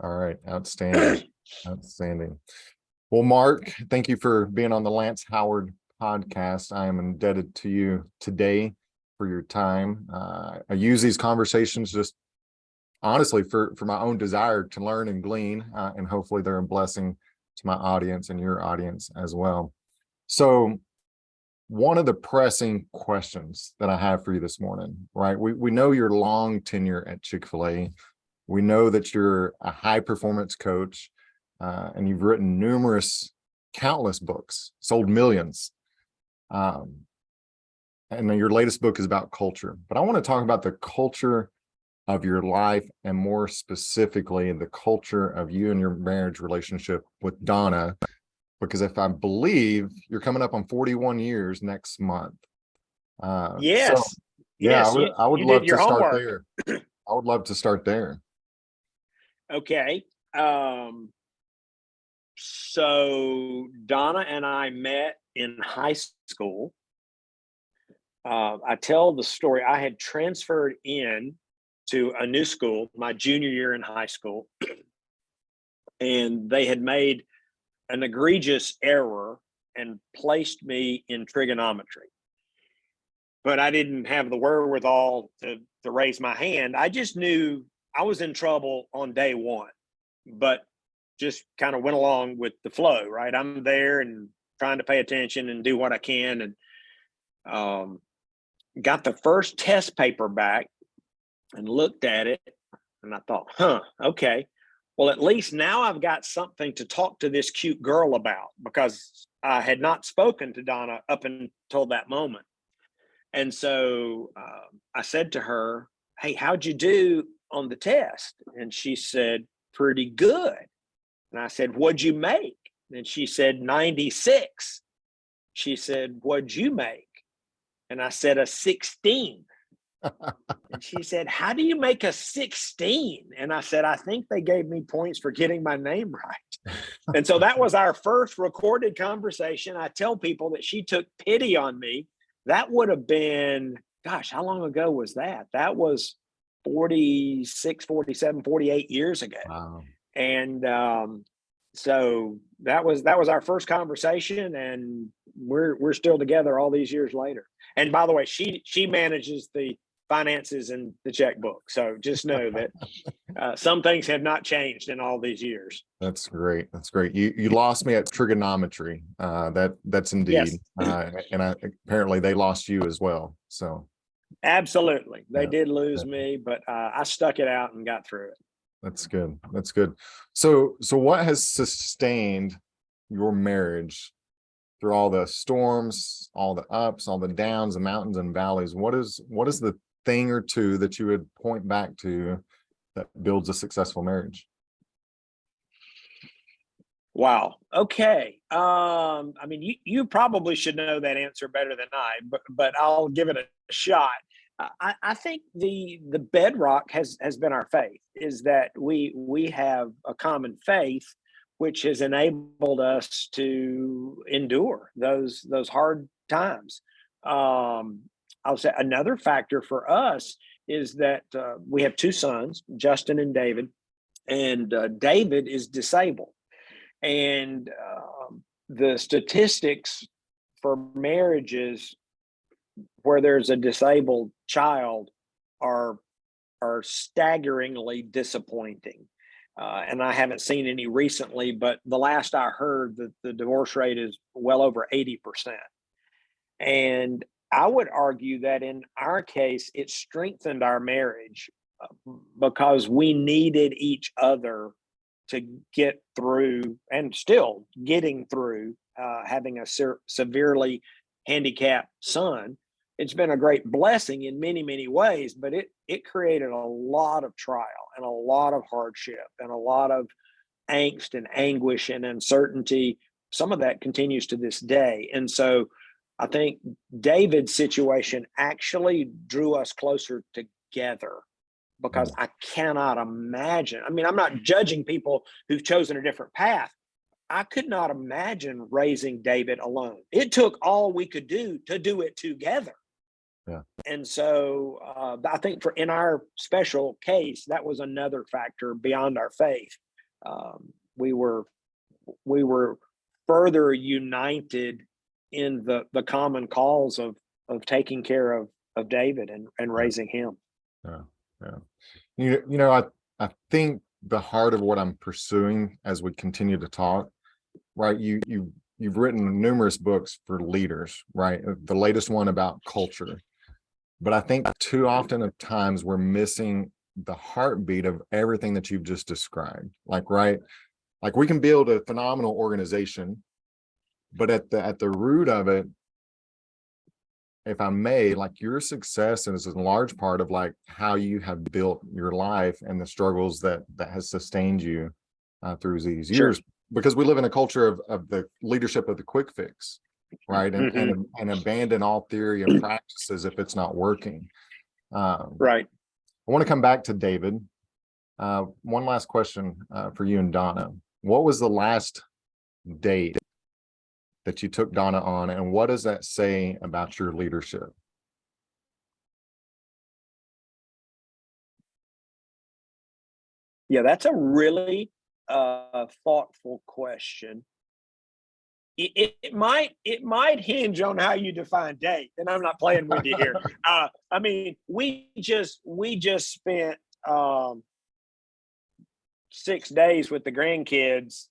All right. Outstanding. Outstanding. Well, Mark, thank you for being on the Lance Howard podcast. I am indebted to you today for your time. I use these conversations just honestly for my own desire to learn and glean, and hopefully they're a blessing to my audience and your audience as well. So one of the pressing questions that I have for you this morning, right? We know your long tenure at Chick-fil-A. We know that you're a high performance coach, and you've written countless books, sold millions. And then your latest book is about culture. But I want to talk about the culture of your life, and more specifically, the culture of you and your marriage relationship with Donna, because if I believe you're coming up on 41 years next month. Yes. So yeah, yes, I would you love did your to start homework. there. I would love to start there. Okay. So Donna and I met in high school. I tell the story. I had transferred in to a new school my junior year in high school, and they had made an egregious error and placed me in trigonometry. But I didn't have the wherewithal to raise my hand. I just knew I was in trouble on day one, but just kind of went along with the flow, right? I'm there and trying to pay attention and do what I can. And got the first test paper back and looked at it, and I thought, okay, well, at least now I've got something to talk to this cute girl about, because I had not spoken to Donna up until that moment. And so I said to her, hey, how'd you do on the test? And she said, pretty good. And I said, what'd you make? And she said, 96. She said, what'd you make? And I said, a 16. And she said, how do you make a 16? And I said, I think they gave me points for getting my name right. And so that was our first recorded conversation. I tell people that she took pity on me. That would have been, gosh, how long ago was that? That was 46, 47, 48 years ago. Wow. And so that was our first conversation, and we're still together all these years later. And by the way, she manages the finances and the checkbook. So just know that some things have not changed in all these years. That's great. That's great. You lost me at trigonometry. That's indeed. Yes. And apparently they lost you as well. So Absolutely. They yeah, did lose me, but I stuck it out and got through it. that's good. That's good. So what has sustained your marriage through all the storms, all the ups, all the downs, the mountains and valleys? What is the thing or two that you would point back to that builds a successful marriage? Wow. Okay. I mean, you probably should know that answer better than I, but I'll give it a shot. I think the bedrock has been our faith. Is that we have a common faith, which has enabled us to endure those hard times. I'll say another factor for us is that we have two sons, Justin and David, and David is disabled. And the statistics for marriages where there's a disabled child are staggeringly disappointing. And I haven't seen any recently, but the last I heard, the divorce rate is well over 80%. And I would argue that in our case, it strengthened our marriage because we needed each other to get through, and still getting through, having a severely handicapped son. It's been a great blessing in many, many ways, but it created a lot of trial and a lot of hardship and a lot of angst and anguish and uncertainty. Some of that continues to this day. And so I think David's situation actually drew us closer together, because I cannot imagine. I mean, I'm not judging people who've chosen a different path. I could not imagine raising David alone. It took all we could do to do it together. Yeah. And so I think in our special case, that was another factor beyond our faith. we were further united in the common cause of taking care of David and raising him. Yeah, yeah. I think the heart of what I'm pursuing as we continue to talk, right? You've written numerous books for leaders, right? The latest one about culture. But I think too often of times we're missing the heartbeat of everything that you've just described. Like, right? Like we can build a phenomenal organization, but at the root of it, if I may, like your success is in large part of like how you have built your life and the struggles that has sustained you through these years. Sure. Because we live in a culture of the leadership of the quick fix, right? And abandon all theory and practices if it's not working. Right. I want to come back to David. One last question for you and Donna. What was the last date that you took Donna on, and what does that say about your leadership? Yeah, that's a really thoughtful question. It might hinge on how you define date, and I'm not playing with you here. I mean, we just spent 6 days with the grandkids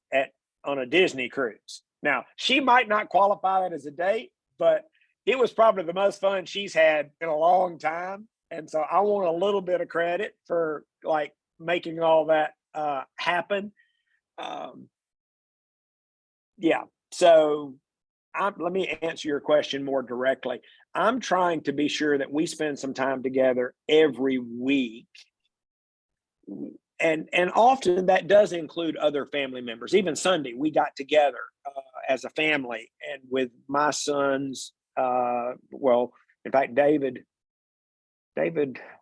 on a Disney cruise. Now, she might not qualify that as a date, but it was probably the most fun she's had in a long time. And so I want a little bit of credit for like making all that happen. Yeah. So let me answer your question more directly. I'm trying to be sure that we spend some time together every week. And often that does include other family members. Even Sunday, we got together as a family, and with my sons. Well, in fact, David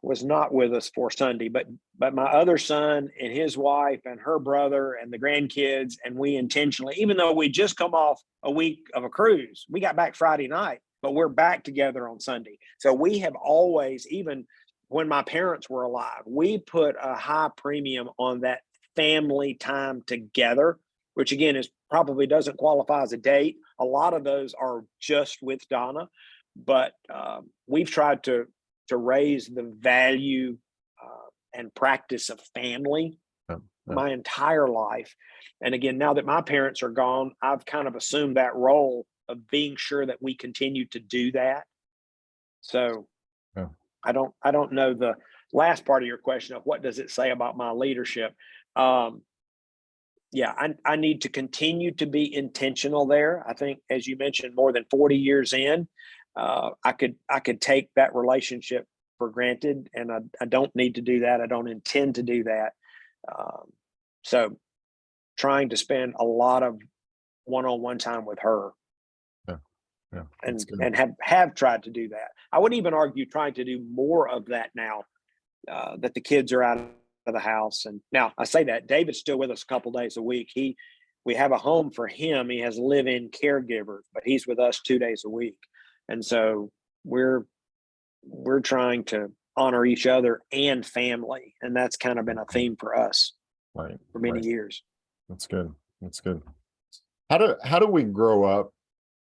was not with us for Sunday, but my other son and his wife and her brother and the grandkids, and we intentionally, even though we just come off a week of a cruise, we got back Friday night, but we're back together on Sunday. So we have always, even when my parents were alive, we put a high premium on that family time together, which again is probably doesn't qualify as a date. A lot of those are just with Donna, but we've tried to raise the value and practice of family my entire life. And again, now that my parents are gone, I've kind of assumed that role of being sure that we continue to do that. So I don't know the last part of your question of what does it say about my leadership. Yeah, I need to continue to be intentional there. I think, as you mentioned, more than 40 years in, I could take that relationship for granted, and I don't need to do that. I don't intend to do that. So trying to spend a lot of one-on-one time with her. Yeah, and have tried to do that. I would even argue trying to do more of that now that the kids are out of the house. And now I say that David's still with us a couple days a week. We have a home for him. He has live-in caregivers, but he's with us 2 days a week. And so we're trying to honor each other and family. And that's kind of been a theme for us for many years. That's good. That's good. How do we grow up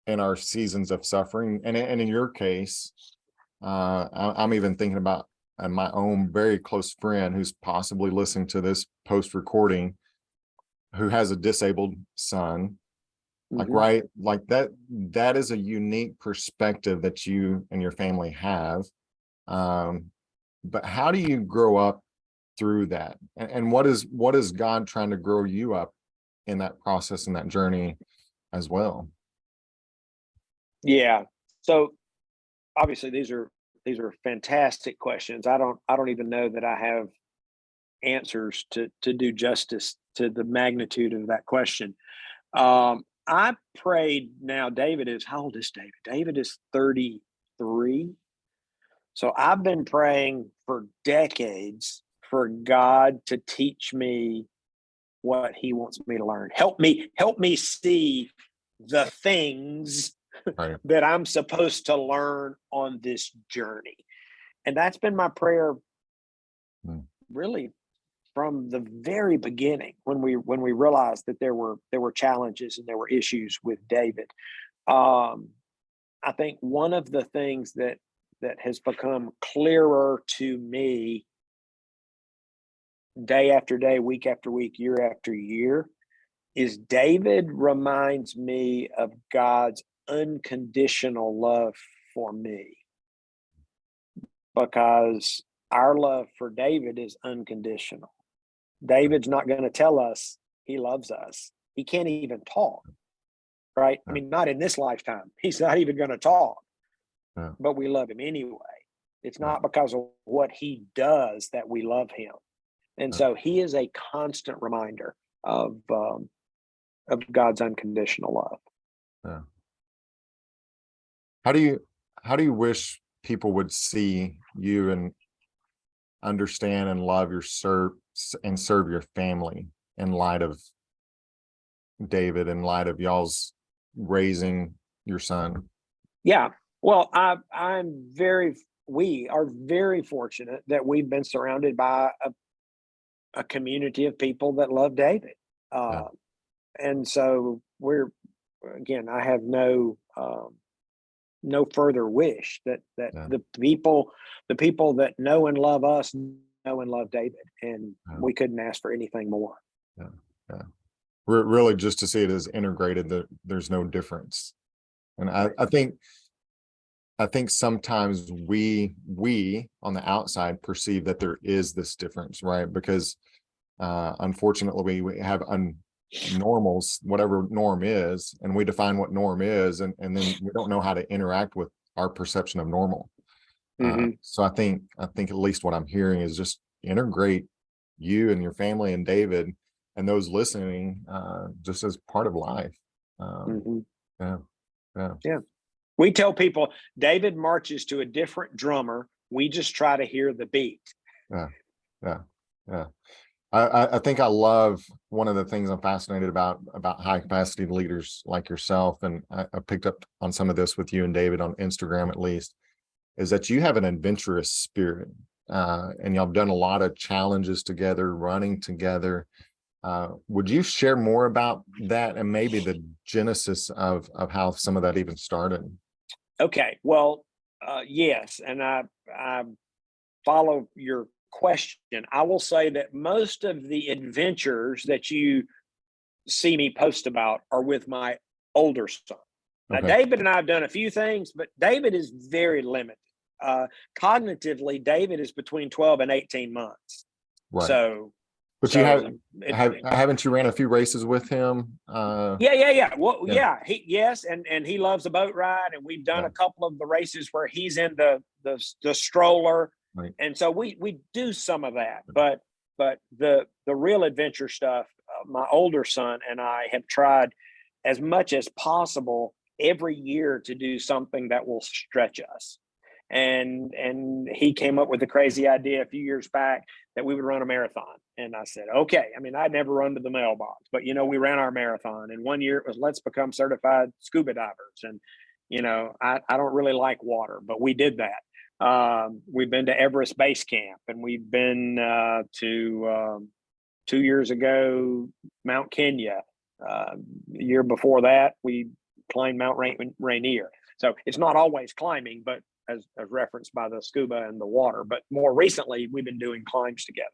in our seasons of suffering? And in your case, I'm even thinking about my own very close friend who's possibly listening to this post recording, who has a disabled son. Like, right, like that is a unique perspective that you and your family have. But how do you grow up through that? And what is God trying to grow you up in that process and that journey as well? Yeah. So obviously these are fantastic questions. I don't even know that I have answers to do justice to the magnitude of that question. I prayed. Now how old is David? David is 33. So I've been praying for decades for God to teach me what he wants me to learn. Help me see the things that I'm supposed to learn on this journey. And that's been my prayer really from the very beginning when we realized that there were challenges and there were issues with David. I think one of the things that has become clearer to me day after day, week after week, year after year, is David reminds me of God's unconditional love for me, because our love for David is unconditional. David's not going to tell us he loves us. He can't even talk, right? I mean, not in this lifetime. He's not even going to talk, but we love him anyway. It's not because of what he does that we love him. And so he is a constant reminder of God's unconditional love. Yeah. How do you wish people would see you and understand and love your serve your family in light of David, in light of y'all's raising your son? Yeah. Well, we are very fortunate that we've been surrounded by a community of people that love David. And so I have no further wish that the people that know and love us know and love David, and we couldn't ask for anything more. Really just to see it as integrated, that there's no difference. And I think sometimes we on the outside perceive that there is this difference, right? Because unfortunately we have normals, whatever norm is, and we define what norm is, and then we don't know how to interact with our perception of normal. So I think at least what I'm hearing is just integrate you and your family and David and those listening just as part of life. Yeah. We tell people David marches to a different drummer. We just try to hear the beat. Yeah. I think I love, one of the things I'm fascinated about high capacity leaders like yourself, and I picked up on some of this with you and David on Instagram at least, is that you have an adventurous spirit, and y'all have done a lot of challenges together, running together. Would you share more about that and maybe the genesis of how some of that even started? Okay, well, yes, and I follow your question. I will say that most of the adventures that you see me post about are with my older son. Now, David and I have done a few things, but David is very limited. Cognitively, David is between 12 and 18 months. Right. But haven't you ran a few races with him? Yeah. Well, yes, and he loves a boat ride, and we've done a couple of the races where he's in the stroller. Right. And so we do some of that, but the real adventure stuff, my older son and I have tried as much as possible every year to do something that will stretch us. And he came up with the crazy idea a few years back that we would run a marathon. And I said, okay. I mean, I'd never run to the mailbox, but we ran our marathon. And one year it was, let's become certified scuba divers. And I don't really like water, but we did that. We've been to Everest Base Camp, and we've been to 2 years ago Mount Kenya. The year before that, we climbed Mount Rainier. So it's not always climbing, but as referenced by the scuba and the water. But more recently, we've been doing climbs together.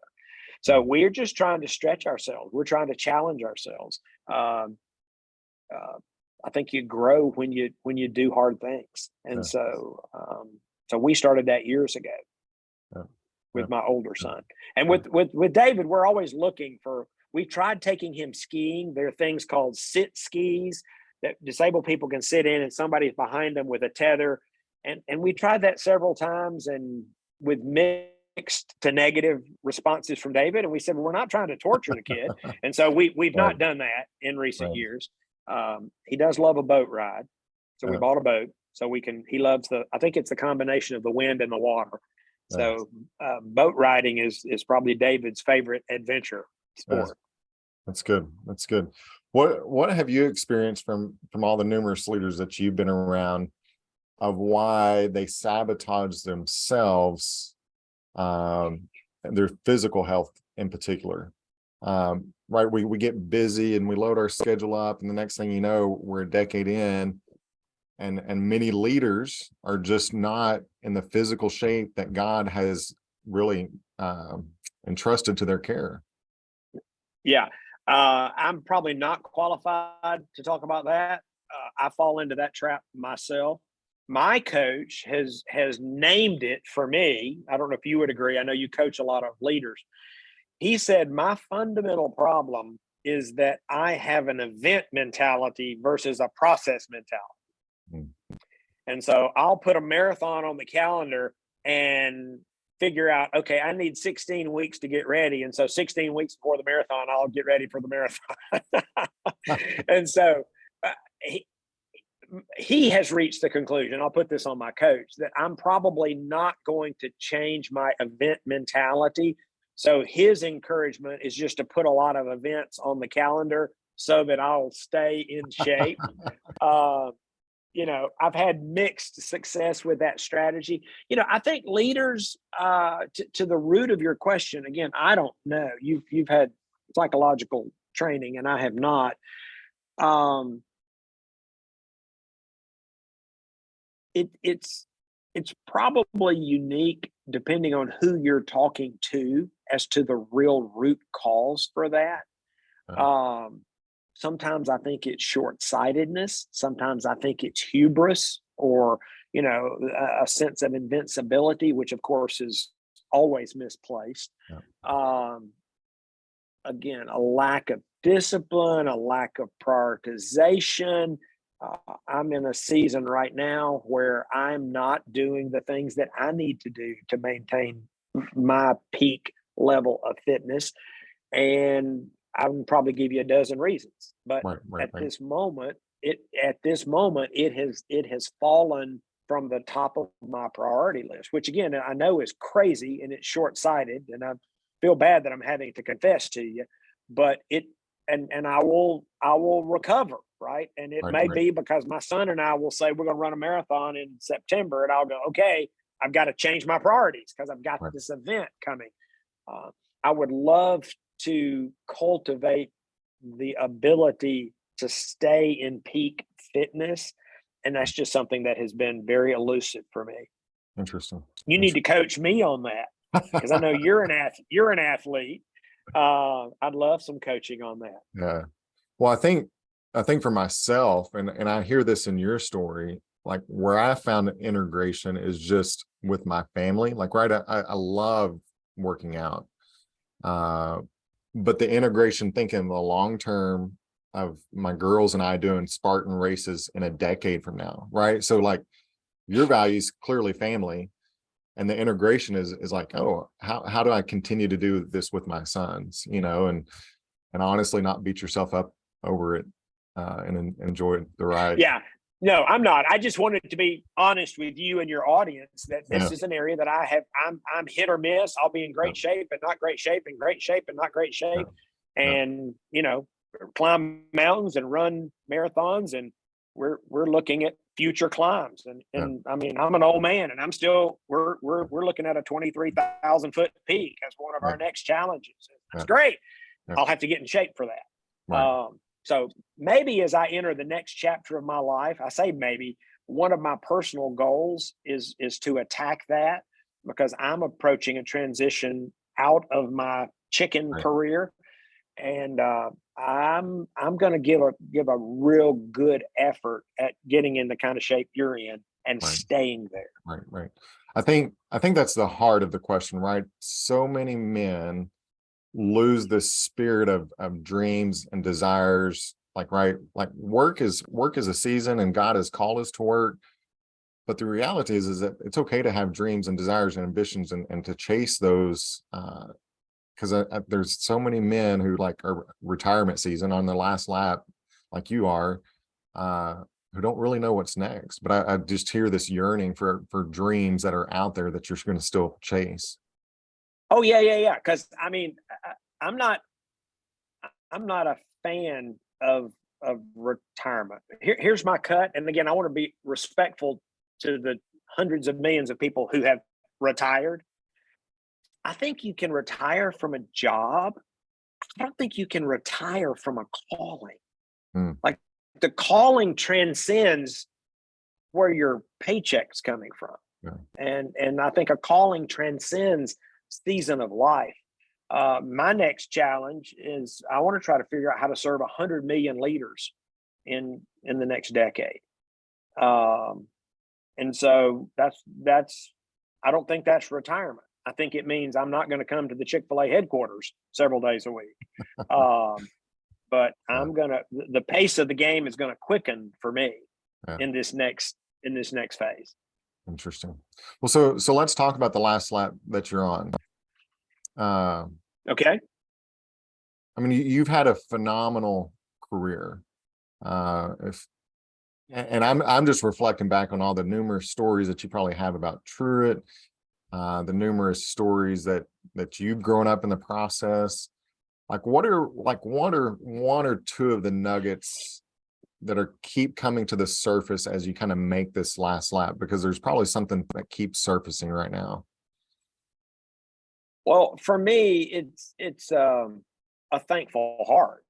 So we're just trying to stretch ourselves. We're trying to challenge ourselves. I think you grow when you do hard things, and so we started that years ago with my older son. And with David, we're always looking for. We've tried taking him skiing. There are things called sit skis that disabled people can sit in, and somebody's behind them with a tether. And we tried that several times, and with mixed to negative responses from David. And we said, well, we're not trying to torture the kid. And so we've not done that in recent years. He does love a boat ride. So we bought a boat so he loves I think it's the combination of the wind and the water. So boat riding is probably David's favorite adventure sport. That's good. What have you experienced from all the numerous leaders that you've been around, of why they sabotage themselves, their physical health in particular. Right. We get busy and we load our schedule up, and the next thing you know, we're a decade in, and many leaders are just not in the physical shape that God has really entrusted to their care. Yeah. I'm probably not qualified to talk about that. I fall into that trap myself. My coach has named it for me. I don't know if you would agree. I know you coach a lot of leaders. He said, my fundamental problem is that I have an event mentality versus a process mentality. Mm. And so I'll put a marathon on the calendar and figure out, okay, I need 16 weeks to get ready. And so 16 weeks before the marathon, I'll get ready for the marathon. And so uh, he has reached the conclusion, I'll put this on my coach, that I'm probably not going to change my event mentality. So his encouragement is just to put a lot of events on the calendar so that I'll stay in shape. I've had mixed success with that strategy. I think leaders, to the root of your question, again, I don't know. You've had psychological training and I have not. It's probably unique depending on who you're talking to as to the real root cause for that. Sometimes I think it's short-sightedness. Sometimes I think it's hubris or, a sense of invincibility, which of course is always misplaced. Again, a lack of discipline, a lack of prioritization. I'm in a season right now where I'm not doing the things that I need to do to maintain my peak level of fitness. And I can probably give you a dozen reasons, but at this moment, it has fallen from the top of my priority list, which again, I know is crazy and it's short-sighted, and I feel bad that I'm having to confess to you, but and I will recover, right? And it may be because my son and I will say we're going to run a marathon in September, and I'll go, okay, I've got to change my priorities because I've got this event coming. I would love to cultivate the ability to stay in peak fitness, and that's just something that has been very elusive for me. Interesting. You need to coach me on that because I know you're an athlete. I'd love some coaching on that. Yeah. Well, I think for myself, and I hear this in your story, like where I found integration is just with my family. Like, right, I love working out. But the integration, thinking the long term of my girls and I doing Spartan races in a decade from now, right? So like your values clearly family, and the integration is like, oh, how do I continue to do this with my sons, and honestly not beat yourself up over it, and enjoy the ride. Yeah. No, I'm not. I just wanted to be honest with you and your audience that this is an area that I'm hit or miss. I'll be in great shape and not great shape, and great shape and not great shape. And, climb mountains and run marathons, and we're looking at future climbs. And I mean, I'm an old man and I'm still, we're looking at a 23,000 foot peak as one of our next challenges. It's great. I'll have to get in shape for that. So maybe as I enter the next chapter of my life, I say maybe, one of my personal goals is to attack that, because I'm approaching a transition out of my chicken career, and I'm going to give a real good effort at getting in the kind of shape you're in and staying there. Right. I think that's the heart of the question, right? So many men lose the spirit of dreams and desires. Like work is a season, and God has called us to work, but the reality is that it's okay to have dreams and desires and ambitions, and to chase those, because there's so many men who like are retirement season on the last lap like you are, who don't really know what's next. But I just hear this yearning for dreams that are out there that you're going to still chase. Oh yeah. Because I mean, I'm not a fan of retirement. Here's my cut. And again, I want to be respectful to the hundreds of millions of people who have retired. I think you can retire from a job. I don't think you can retire from a calling. Hmm. Like the calling transcends where your paycheck's coming from. Yeah. And I think a calling transcends season of life. My next challenge is I want to try to figure out how to serve 100 million leaders in the next decade. And so that's I don't think that's retirement. I think it means I'm not going to come to the Chick-fil-A headquarters several days a week. But Yeah. the pace of the game is going to quicken for me Yeah. in this next phase. Interesting. Well, so let's talk about the last lap that you're on. Okay. I mean, you've had a phenomenal career. And I'm just reflecting back on all the numerous stories that you probably have about Truett, the numerous stories that you've grown up in the process. Like, what are one or two of the nuggets that are keep coming to the surface as you kind of make this last lap? Because there's probably something that keeps surfacing right now. Well, for me, it's a thankful heart,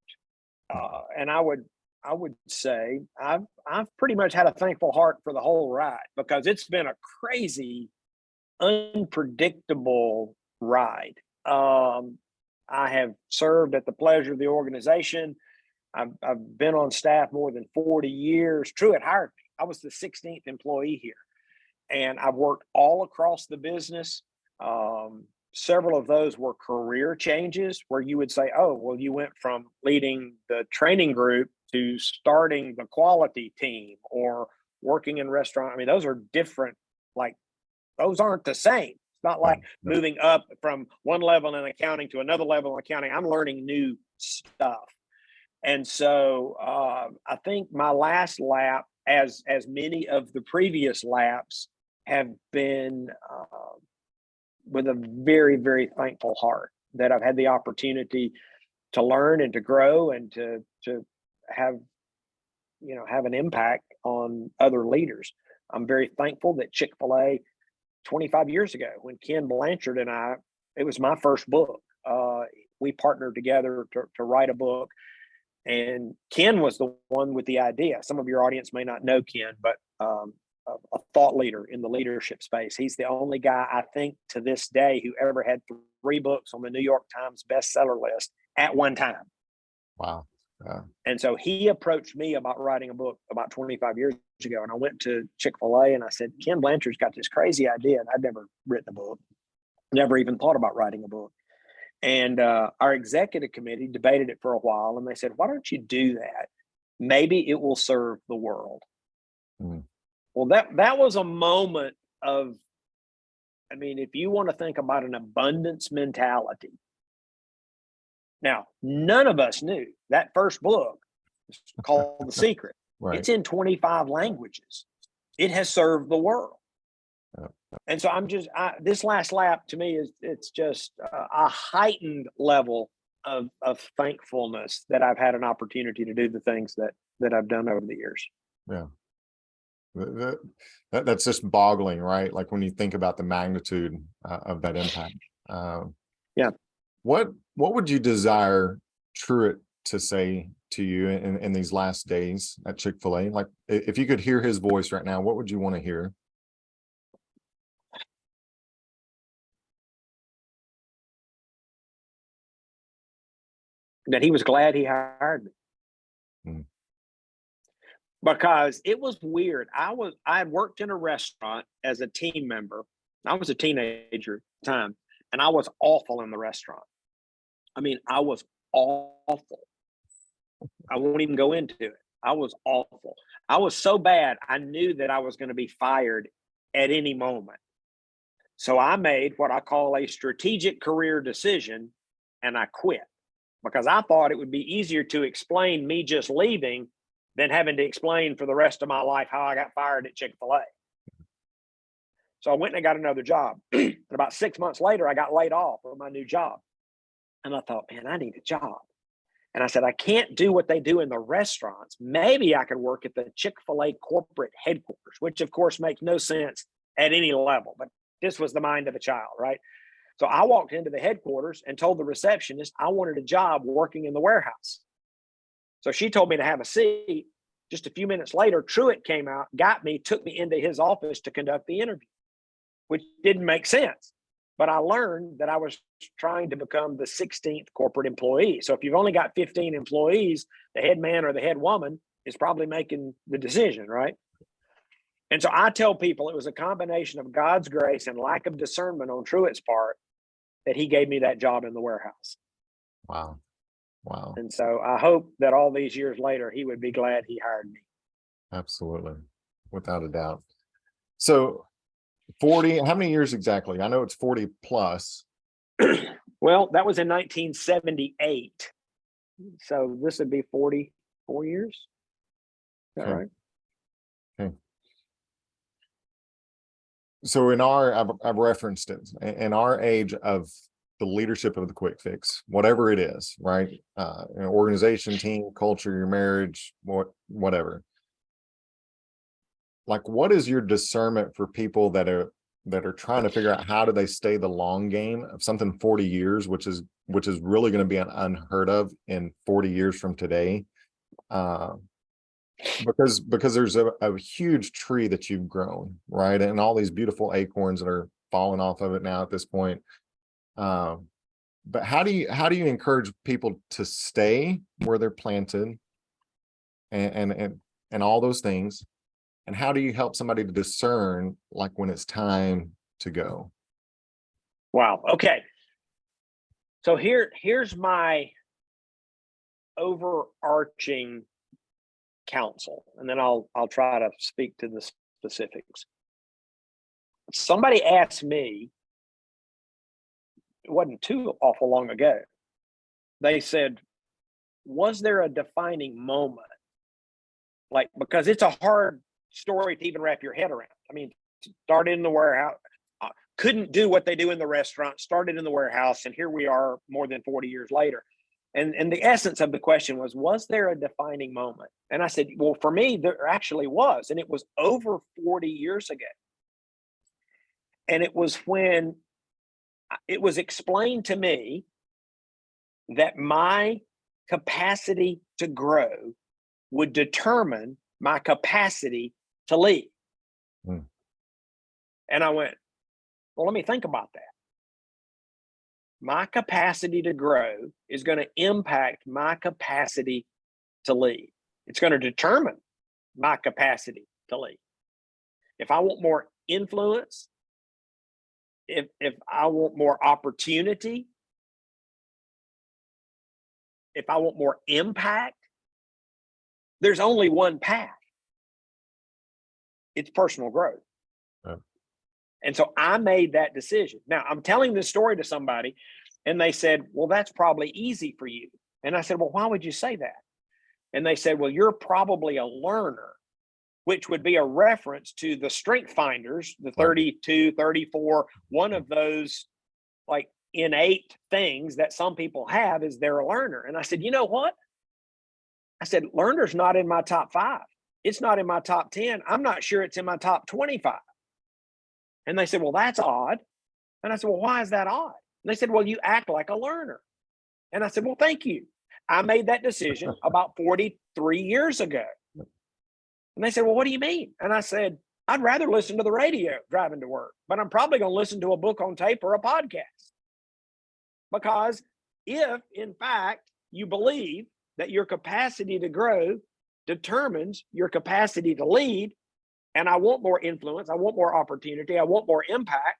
and I would say I've pretty much had a thankful heart for the whole ride because it's been a crazy, unpredictable ride. I have served at the pleasure of the organization. I've been on staff more than 40 years. Truett hired me. I was the 16th employee here, and I've worked all across the business. Several of those were career changes where you would say, oh, well, you went from leading the training group to starting the quality team or working in restaurant. I mean, those are different, like those aren't the same. It's not like moving up from one level in accounting to another level in accounting. I'm learning new stuff. And so I think my last lap, as many of the previous laps, have been with a very, very thankful heart that I've had the opportunity to learn and to grow and to have have an impact on other leaders. I'm very thankful that Chick-fil-A 25 years ago, when Ken Blanchard and I, it was my first book. We partnered together to write a book. And Ken was the one with the idea. Some of your audience may not know Ken, but a thought leader in the leadership space. He's the only guy I think to this day who ever had 3 books on the New York Times bestseller list at one time. Wow. Yeah. And so he approached me about writing a book about 25 years ago. And I went to Chick-fil-A and I said, Ken Blanchard's got this crazy idea. And I'd never written a book, never even thought about writing a book. And our executive committee debated it for a while. And they said, why don't you do that? Maybe it will serve the world. Mm. Well, that was a moment of, I mean, if you want to think about an abundance mentality. Now, none of us knew that first book called The Secret. Right. It's in 25 languages. It has served the world. And so this last lap to me it's just a heightened level of thankfulness that I've had an opportunity to do the things that I've done over the years. Yeah. That's just boggling, right? Like when you think about the magnitude of that impact. Yeah. What would you desire Truett to say to you in these last days at Chick-fil-A? Like if you could hear his voice right now, what would you want to hear? That he was glad he hired me. Mm. Because it was weird. I had worked in a restaurant as a team member. I was a teenager at the time, and I was awful in the restaurant. I mean, I was awful. I won't even go into it. I was awful. I was so bad, I knew that I was going to be fired at any moment. So I made what I call a strategic career decision, and I quit because I thought it would be easier to explain me just leaving than having to explain for the rest of my life how I got fired at Chick-fil-A. So I went and I got another job. And about 6 months later, I got laid off of my new job. And I thought, man, I need a job. And I said, I can't do what they do in the restaurants. Maybe I could work at the Chick-fil-A corporate headquarters, which of course makes no sense at any level. But this was the mind of a child, right? So I walked into the headquarters and told the receptionist I wanted a job working in the warehouse. So she told me to have a seat. Just a few minutes later, Truett came out, got me, took me into his office to conduct the interview, which didn't make sense. But I learned that I was trying to become the 16th corporate employee. So if you've only got 15 employees, the head man or the head woman is probably making the decision, right? And so I tell people it was a combination of God's grace and lack of discernment on Truett's part that he gave me that job in the warehouse. Wow. Wow. And so I hope that all these years later, he would be glad he hired me. Absolutely. Without a doubt. So 40, how many years exactly? I know it's 40 plus. Well, that was in 1978. So this would be 44 years. Is that Okay. right? Okay. So in our, I've referenced it, in our age of the leadership of the quick fix, whatever it is, right? An organization, team, culture, your marriage, whatever. Like, what is your discernment for people that are trying to figure out how do they stay the long game of something 40 years, which is really going to be unheard of in 40 years from today? Because there's a huge tree that you've grown, right? And all these beautiful acorns that are falling off of it now at this point. But how do you encourage people to stay where they're planted and all those things? And how do you help somebody to discern like when it's time to go? Wow. Okay. So here's my overarching counsel, and then I'll try to speak to the specifics. Somebody asked me, it wasn't too awful long ago, they said, was there a defining moment? Like, because it's a hard story to even wrap your head around. I mean, started in the warehouse, couldn't do what they do in the restaurant, started in the warehouse, and here we are more than 40 years later. And the essence of the question was there a defining moment? And I said, well, for me, there actually was, and it was over 40 years ago. And it was when it was explained to me that my capacity to grow would determine my capacity to lead. Mm. And I went, well, let me think about that. My capacity to grow is going to impact my capacity to lead. It's going to determine my capacity to lead. If I want more influence, if I want more opportunity, if I want more impact, there's only one path. It's personal growth. Yeah. And so I made that decision. Now, I'm telling this story to somebody, and they said, well, that's probably easy for you. And I said, well, why would you say that? And they said, well, you're probably a learner, which would be a reference to the strength finders, the 32, 34, one of those like innate things that some people have is they're a learner. And I said, you know what? I said, learner's not in my top 5. It's not in my top 10. I'm not sure it's in my top 25. And they said, well, that's odd. And I said, well, why is that odd? And they said, well, you act like a learner. And I said, well, thank you. I made that decision about 43 years ago. And they said, well, what do you mean? And I said, I'd rather listen to the radio driving to work, but I'm probably going to listen to a book on tape or a podcast. Because if, in fact, you believe that your capacity to grow determines your capacity to lead, and I want more influence, I want more opportunity, I want more impact,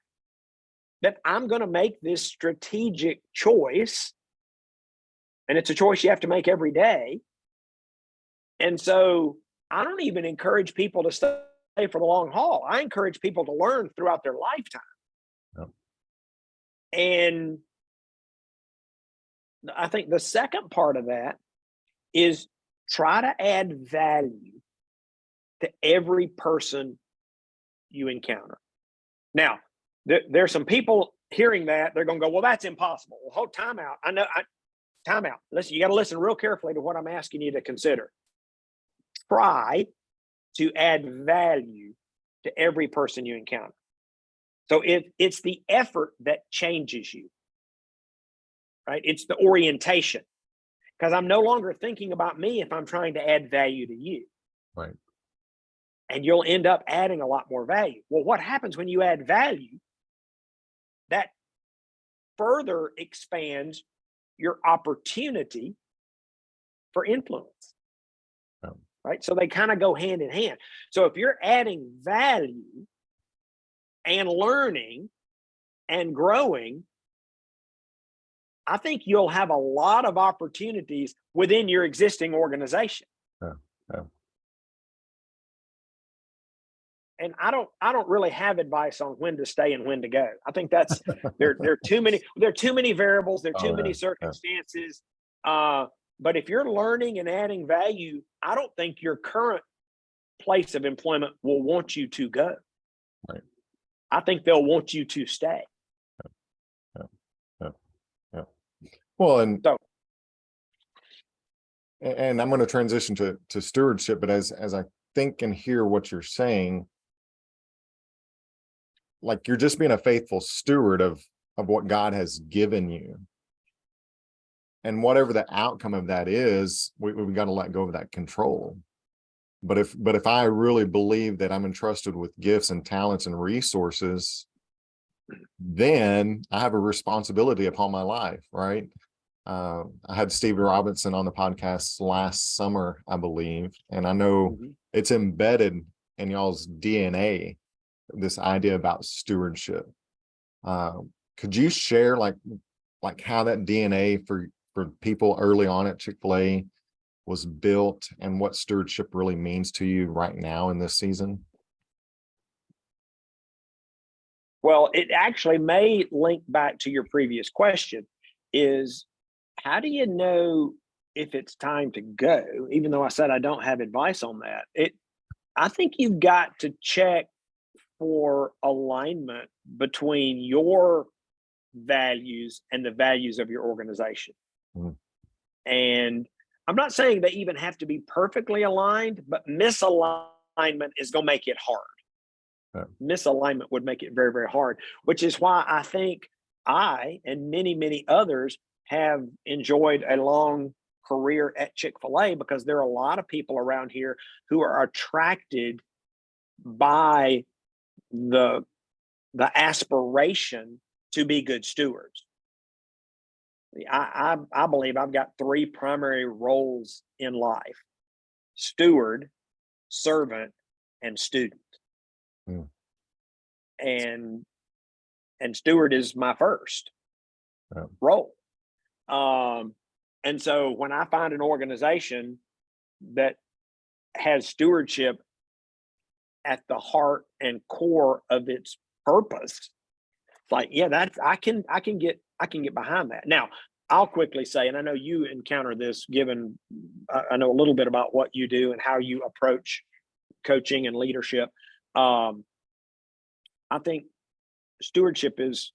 that I'm going to make this strategic choice. And it's a choice you have to make every day. And so I don't even encourage people to stay for the long haul. I encourage people to learn throughout their lifetime. Yep. And I think the second part of that is try to add value to every person you encounter. Now, there's some people hearing that, they're going to go, well, that's impossible. Well, hold time out. Time out. Listen, you got to listen real carefully to what I'm asking you to consider. Try to add value to every person you encounter. So it's the effort that changes you, right? It's the orientation, because I'm no longer thinking about me if I'm trying to add value to you. Right. And you'll end up adding a lot more value. Well, what happens when you add value? That further expands your opportunity for influence. Oh. Right? So they kind of go hand in hand. So if you're adding value and learning and growing, I think you'll have a lot of opportunities within your existing organization. Yeah. Yeah. And I don't really have advice on when to stay and when to go. I think that's there are too many variables, there are too Oh, many yeah. circumstances. But if you're learning and adding value, I don't think your current place of employment will want you to go. Right. I think they'll want you to stay. Yeah. Yeah. Yeah. Well, and So I'm going to transition to stewardship, but as I think and hear what you're saying, like you're just being a faithful steward of what God has given you. And whatever the outcome of that is, we've got to let go of that control. But if I really believe that I'm entrusted with gifts and talents and resources, then I have a responsibility upon my life, right? I had Steve Robinson on the podcast last summer, I believe, and I know it's embedded in y'all's DNA, this idea about stewardship. Could you share like how that DNA for people early on at Chick-fil-A was built and what stewardship really means to you right now in this season? Well, it actually may link back to your previous question, is how do you know if it's time to go? Even though I said I don't have advice on that, I think you've got to check for alignment between your values and the values of your organization. Mm. And I'm not saying they even have to be perfectly aligned, but misalignment is going to make it hard. Yeah. Misalignment would make it very, very hard, which is why I think I and many, many others have enjoyed a long career at Chick-fil-A, because there are a lot of people around here who are attracted by the aspiration to be good stewards. I believe I've got three primary roles in life: steward, servant, and student. Mm. And steward is my first role. And so when I find an organization that has stewardship at the heart and core of its purpose, it's like, yeah, that's I can get behind that. Now, I'll quickly say, and I know you encounter this, given I know a little bit about what you do and how you approach coaching and leadership. I think stewardship is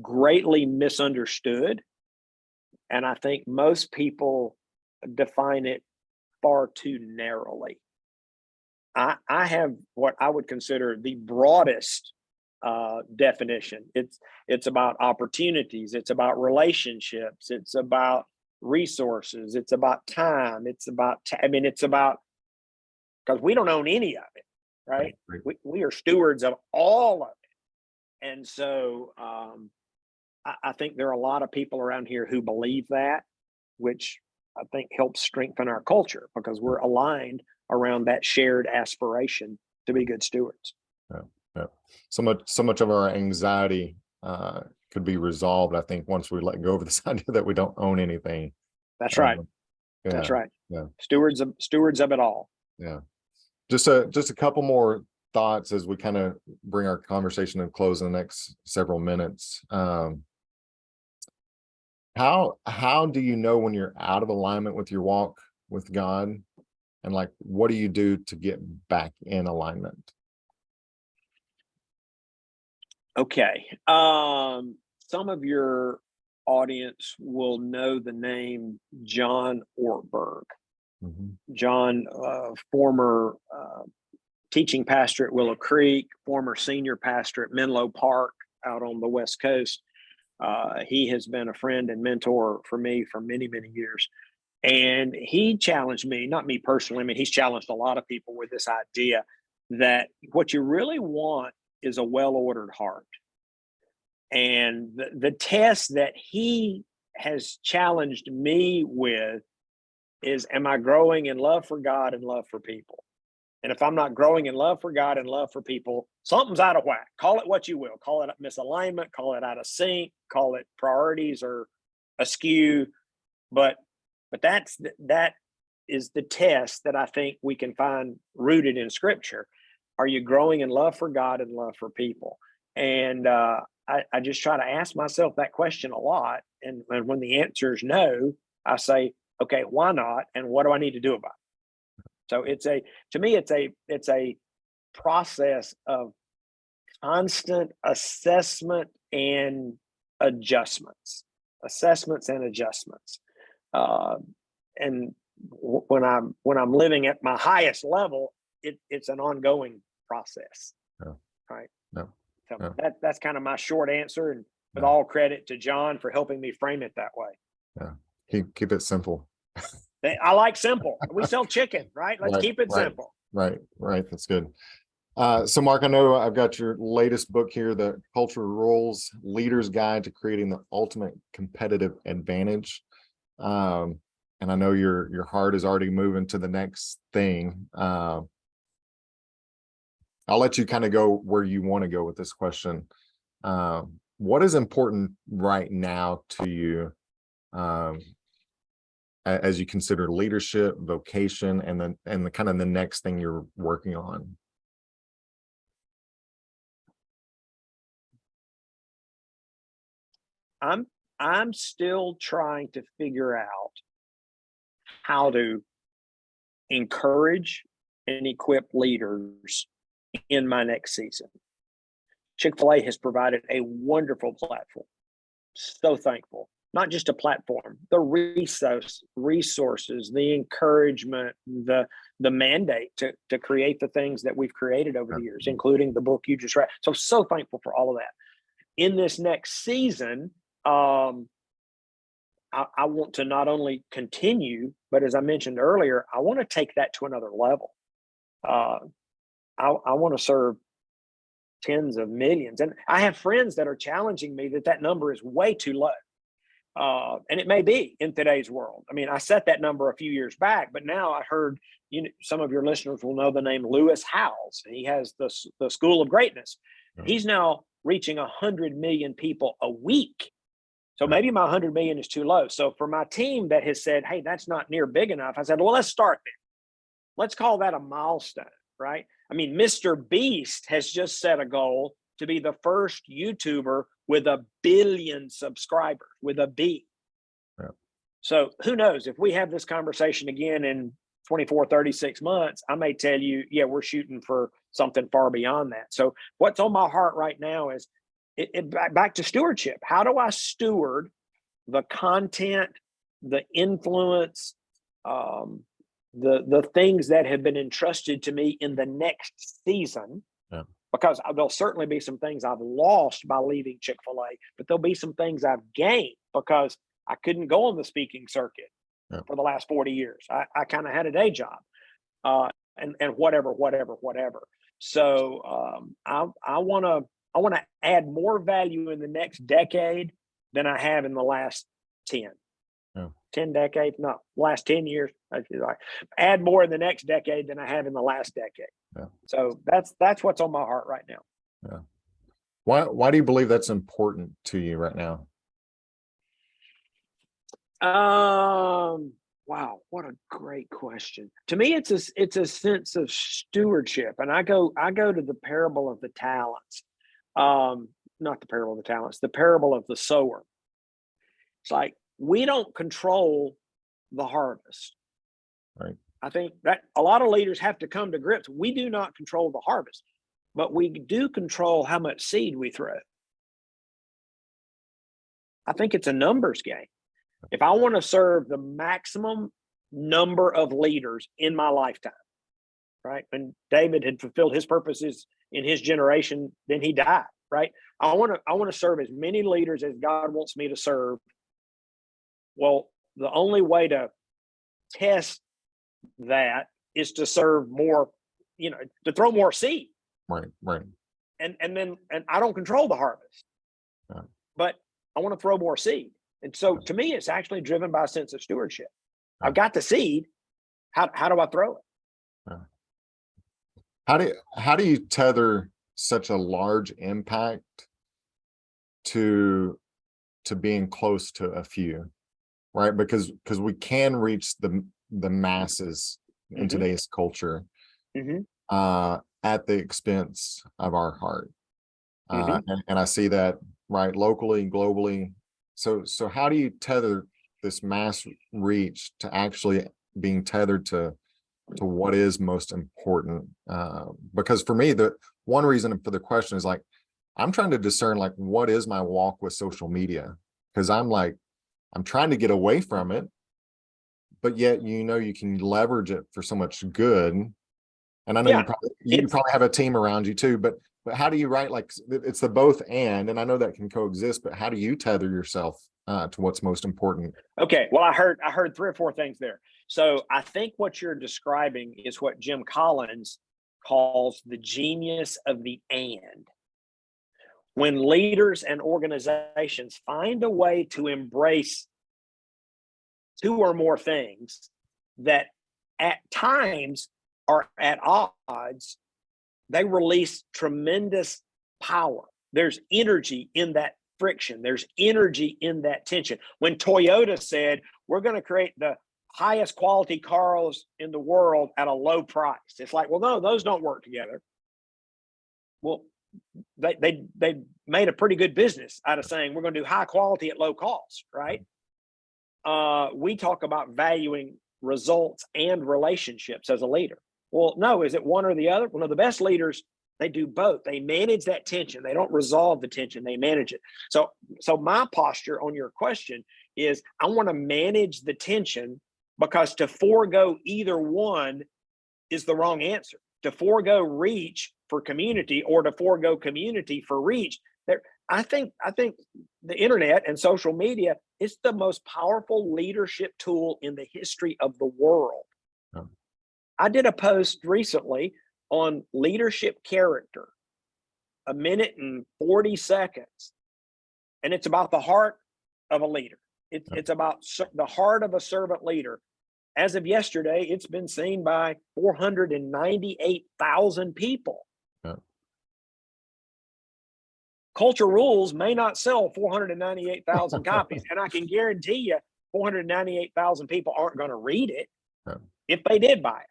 greatly misunderstood, and I think most people define it far too narrowly. I have what I would consider the broadest definition. It's about opportunities, it's about relationships, it's about resources, it's about time, it's about it's about, because we don't own any of it, right? We are stewards of all of it. And so I think there are a lot of people around here who believe that, which I think helps strengthen our culture, because we're aligned around that shared aspiration to be good stewards. Yeah, yeah. So much of our anxiety could be resolved, I think, once we let go of this idea that we don't own anything. That's right. Yeah, That's right. Yeah. Stewards of it all. Yeah. Just a couple more thoughts as we kind of bring our conversation to a close in the next several minutes. How do you know when you're out of alignment with your walk with God? And like, what do you do to get back in alignment? Okay. Some of your audience will know the name John Ortberg. Mm-hmm. John, former teaching pastor at Willow Creek, former senior pastor at Menlo Park out on the West Coast. He has been a friend and mentor for me for many, many years. And he challenged me, not me personally, I mean, he's challenged a lot of people with this idea that what you really want is a well-ordered heart. And the test that he has challenged me with is, am I growing in love for God and love for people? And if I'm not growing in love for God and love for people, something's out of whack. Call it what you will. Call it misalignment, call it out of sync, call it priorities or askew. But that is the test that I think we can find rooted in Scripture. Are you growing in love for God and love for people? And I just try to ask myself that question a lot. And when the answer is no, I say, okay, why not? And what do I need to do about it? So to me, it's a process of constant assessment and adjustments. And when I'm living at my highest level, it's an ongoing process. Yeah. Right. No. So Yeah. that's kind of my short answer, and with Yeah. all credit to John for helping me frame it that way. Yeah. Keep it simple. I like simple. We sell chicken, right? Let's keep it simple. Right. That's good. So Mark, I know I've got your latest book here, The Culture Roles Leader's Guide to Creating the Ultimate Competitive Advantage. And I know your heart is already moving to the next thing. I'll let you kind of go where you want to go with this question. What is important right now to you as you consider leadership, vocation, and the kind of the next thing you're working on? I'm still trying to figure out how to encourage and equip leaders in my next season. Chick-fil-A has provided a wonderful platform. So thankful. Not just a platform, the resources, the encouragement, the mandate to create the things that we've created over the years, including the book you just read. So thankful for all of that. In this next season, I want to not only continue, but as I mentioned earlier, I want to take that to another level. I want to serve tens of millions. And I have friends that are challenging me that number is way too low. And it may be in today's world. I mean, I set that number a few years back, but now I heard, some of your listeners will know the name Lewis Howes. He has the School of Greatness. He's now reaching 100 million people a week. So maybe my 100 million is too low. So for my team that has said, hey, that's not near big enough, I said, well, let's start there. Let's call that a milestone, right? I mean, Mr. Beast has just set a goal to be the first YouTuber with 1 billion subscribers, with a B. Yeah. So who knows, if we have this conversation again in 24, 36 months, I may tell you, yeah, we're shooting for something far beyond that. So what's on my heart right now is back to stewardship. How do I steward the content, the influence, the things that have been entrusted to me in the next season? Yeah. Because there'll certainly be some things I've lost by leaving Chick-fil-A, but there'll be some things I've gained because I couldn't go on the speaking circuit for the last 40 years. I kind of had a day job, and whatever. So I want to add more value in the next decade than I have in the last 10. 10 decades, no, last 10 years. Add more in the next decade than I have in the last decade. Yeah. So that's what's on my heart right now. Yeah. Why do you believe that's important to you right now? Wow, what a great question. To me, it's a sense of stewardship, and I go to the parable of the talents. Not the parable of the talents, the parable of the sower. It's like we don't control the harvest. Right. I think that a lot of leaders have to come to grips. We do not control the harvest, but we do control how much seed we throw. I think it's a numbers game. If I want to serve the maximum number of leaders in my lifetime, right? When David had fulfilled his purposes in his generation, then he died, right? I want to serve as many leaders as God wants me to serve. Well, the only way to test that is to serve more, to throw more seed. Right. And I don't control the harvest, Yeah. but I want to throw more seed. And so Yeah. to me, it's actually driven by a sense of stewardship. Yeah. I've got the seed. How do I throw it? Yeah. How do you tether such a large impact to being close to a few, right? Because we can reach the masses in Mhm. today's culture Mhm. at the expense of our heart. Mhm. And I see that right locally, globally. So how do you tether this mass reach to actually being tethered to what is most important? Because for me, the one reason for the question is like, I'm trying to discern like, what is my walk with social media? Because I'm trying to get away from it, but yet, you can leverage it for so much good. And I know Yeah, you it's probably have a team around you too, but how do you write, like, it's the both and I know that can coexist, but how do you tether yourself to what's most important? okay. Well, I heard 3 or 4 things there. So I think what you're describing is what Jim Collins calls the genius of the and. When leaders and organizations find a way to embrace 2 or more things that at times are at odds, they release tremendous power. There's energy in that friction, there's energy in that tension. When Toyota said, we're going to create the highest quality cars in the world at a low price, it's like, well, no, those don't work together. Well, they made a pretty good business out of saying we're going to do high quality at low cost, right? We talk about valuing results and relationships as a leader. Well, no, is it one or the other? Well, no, the best leaders, they do both. They manage that tension. They don't resolve the tension, they manage it. So my posture on your question is I want to manage the tension, because to forego either one is the wrong answer. To forego reach for community or to forego community for reach, there, I think the internet and social media is the most powerful leadership tool in the history of the world. Yeah. I did a post recently on leadership character, 1:40, and it's about the heart of a leader. It's about the heart of a servant leader. As of yesterday, it's been seen by 498,000 people. Yeah. Culture Rules may not sell 498,000 copies, and I can guarantee you 498,000 people aren't going to read it if they did buy it.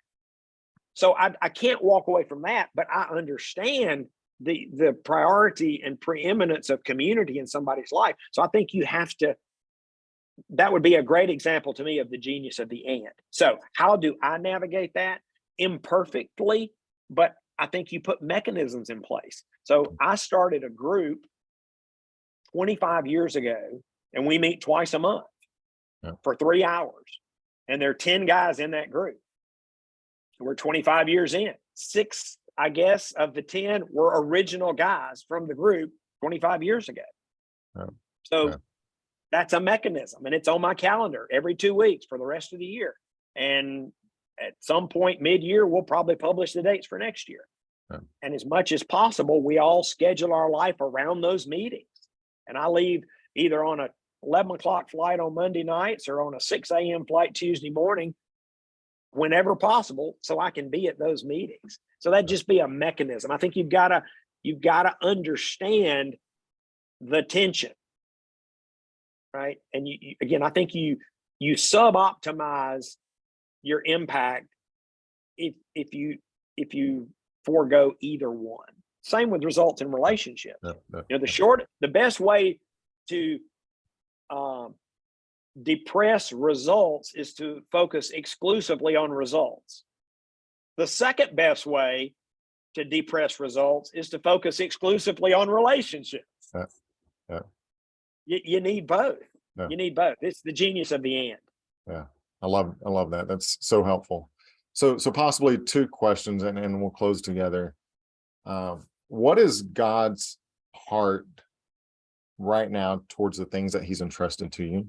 So I can't walk away from that, but I understand the priority and preeminence of community in somebody's life. So I think you have to, that would be a great example to me of the genius of the and. So how do I navigate that? Imperfectly, but I think you put mechanisms in place. So I started a group 25 years ago, and we meet twice a month for 3 hours. And there are 10 guys in that group. We're 25 years in. 6, I guess, of the 10 were original guys from the group 25 years ago. So that's a mechanism, and it's on my calendar every 2 weeks for the rest of the year. And at some point mid-year, we'll probably publish the dates for next year. And as much as possible, we all schedule our life around those meetings. And I leave either on a 11 o'clock flight on Monday nights or on a 6 a.m. flight Tuesday morning, whenever possible, so I can be at those meetings. So that'd just be a mechanism. I think you've got to understand the tension, right? And you again, I think you sub-optimize your impact if you forego either one. Same with results in relationships. The best way to depress results is to focus exclusively on results. The second best way to depress results is to focus exclusively on relationships. You need both. You need both. It's the genius of the and. Yeah, I love that. That's so helpful. So possibly two questions, and we'll close together. What is God's heart right now towards the things that he's entrusted to you?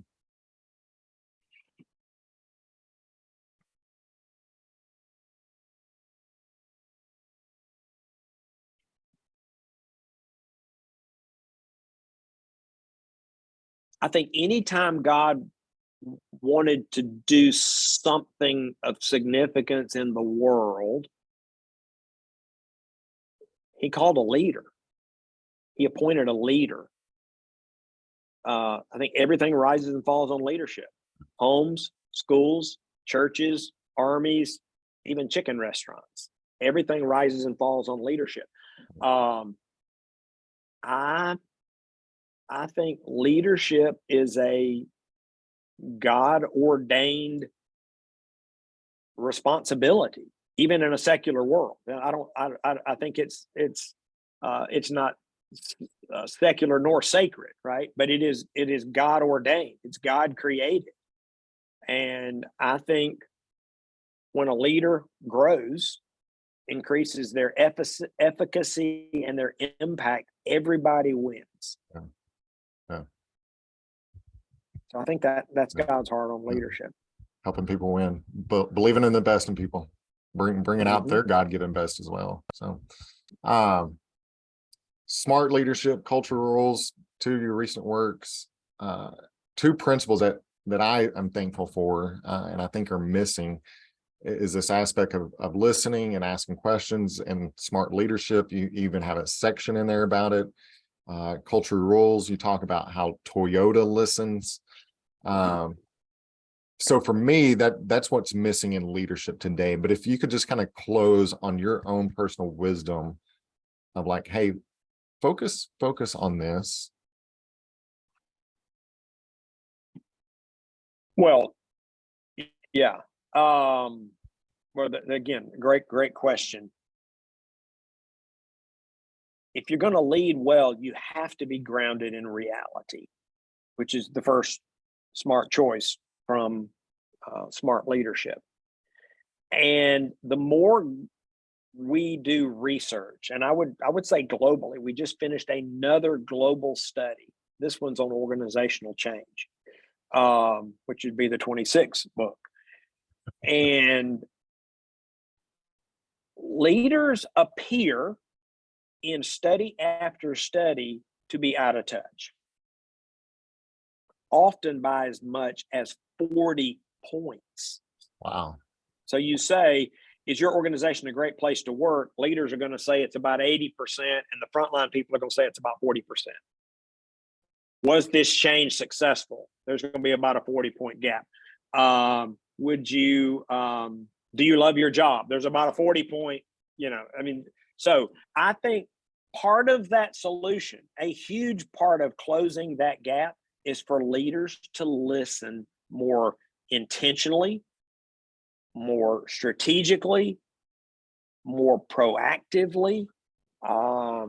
I think anytime God wanted to do something of significance in the world, he called a leader. He appointed a leader. I think everything rises and falls on leadership. Homes, schools, churches, armies, even chicken restaurants. Everything rises and falls on leadership. I think leadership is a God ordained responsibility, even in a secular world. I think it's not secular nor sacred, right? But it is God ordained. It's God created, and I think when a leader grows, increases their efficacy and their impact, everybody wins. Yeah. Yeah. So I think that's Yeah. God's heart on leadership. Helping people win, but believing in the best in people, bringing out Mhm. their God-given best as well. So, smart leadership, cultural rules, two of your recent works, two principles that I am thankful for, and I think are missing, is this aspect of listening and asking questions. And smart leadership, you even have a section in there about it. Cultural rules, you talk about how Toyota listens. So for me, that's what's missing in leadership today. But if you could just kind of close on your own personal wisdom of like, hey, focus on this. Well, yeah. Again, great question. If you're going to lead well, you have to be grounded in reality, which is the first smart choice from smart leadership. And the more we do research, and I would say globally, we just finished another global study. This one's on organizational change, which would be the 26th book. And leaders appear in study after study to be out of touch, often by as much as 40 points. Wow. So you say, is your organization a great place to work? Leaders are going to say it's about 80%, and the frontline people are going to say it's about 40%. Was this change successful? There's going to be about a 40-point gap. Do you love your job? There's about a 40-point, so I think part of that solution, a huge part of closing that gap, is for leaders to listen more intentionally, more strategically, more proactively. I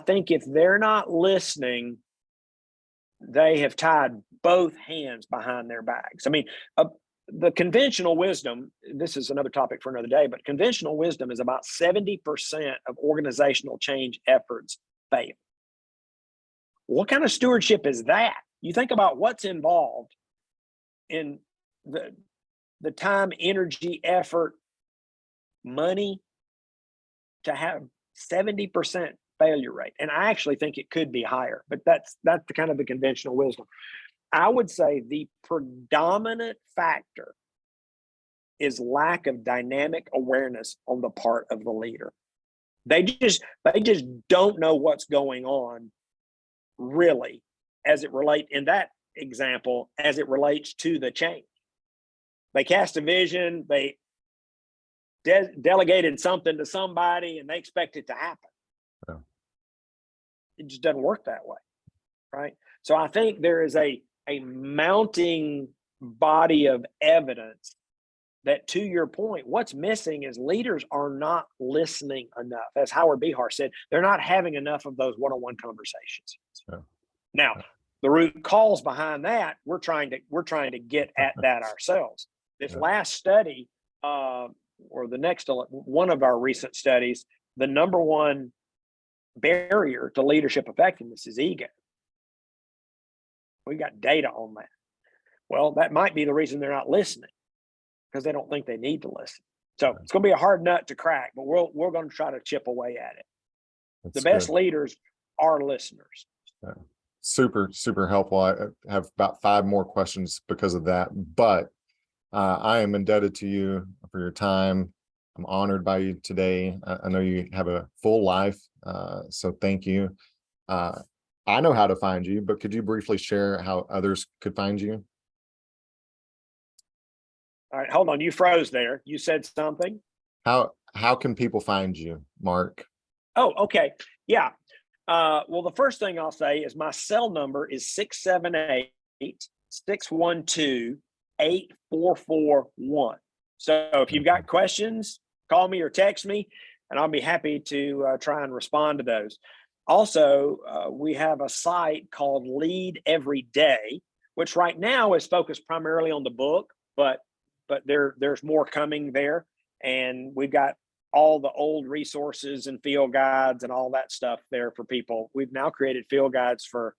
think if they're not listening, they have tied both hands behind their backs. I mean, the conventional wisdom, this is another topic for another day, but conventional wisdom is about 70% of organizational change efforts fail. What kind of stewardship is that? You think about what's involved in the time, energy, effort, money to have 70% failure rate. And I actually think it could be higher, but that's the kind of the conventional wisdom. I would say the predominant factor is lack of dynamic awareness on the part of the leader. They just don't know what's going on really as it relates, in that example, as it relates to the change. They cast a vision, they delegated something to somebody, and they expect it to happen. Yeah. It just doesn't work that way, right? So I think there is a mounting body of evidence that, to your point, what's missing is leaders are not listening enough. As Howard Behar said, they're not having enough of those one-on-one conversations. Yeah. Now, the root cause behind that, we're trying to get at that ourselves. This Yeah. last study, or the next one of our recent studies, the number one barrier to leadership effectiveness is ego. We got data on that. Well, that might be the reason they're not listening, because they don't think they need to listen. So it's going to be a hard nut to crack, but we're going to try to chip away at it. That's The best good. leaders are listeners. Super, super helpful. I have about 5 more questions because of that, but I am indebted to you for your time. I'm honored by you today. I know you have a full life, so thank you. I know how to find you, but could you briefly share how others could find you? All right, hold on. You froze there. You said something. How can people find you, Mark? Oh, okay. Yeah. Well, the first thing I'll say is my cell number is 678-612-8441. So if you've got questions, call me or text me, and I'll be happy to try and respond to those. Also, we have a site called Lead Every Day, which right now is focused primarily on the book, but there's more coming there, and we've got all the old resources and field guides and all that stuff there for people. We've now created field guides for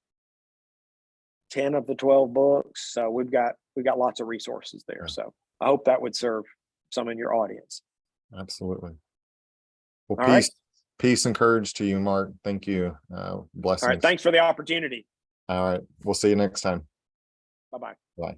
10 of the 12 books, so we've got lots of resources there. So I hope that would serve some in your audience. Absolutely. Well, All right. peace and courage to you, Mark. Thank you. All Blessings. right. Thanks for the opportunity. All right. We'll see you next time. Bye-bye. Bye.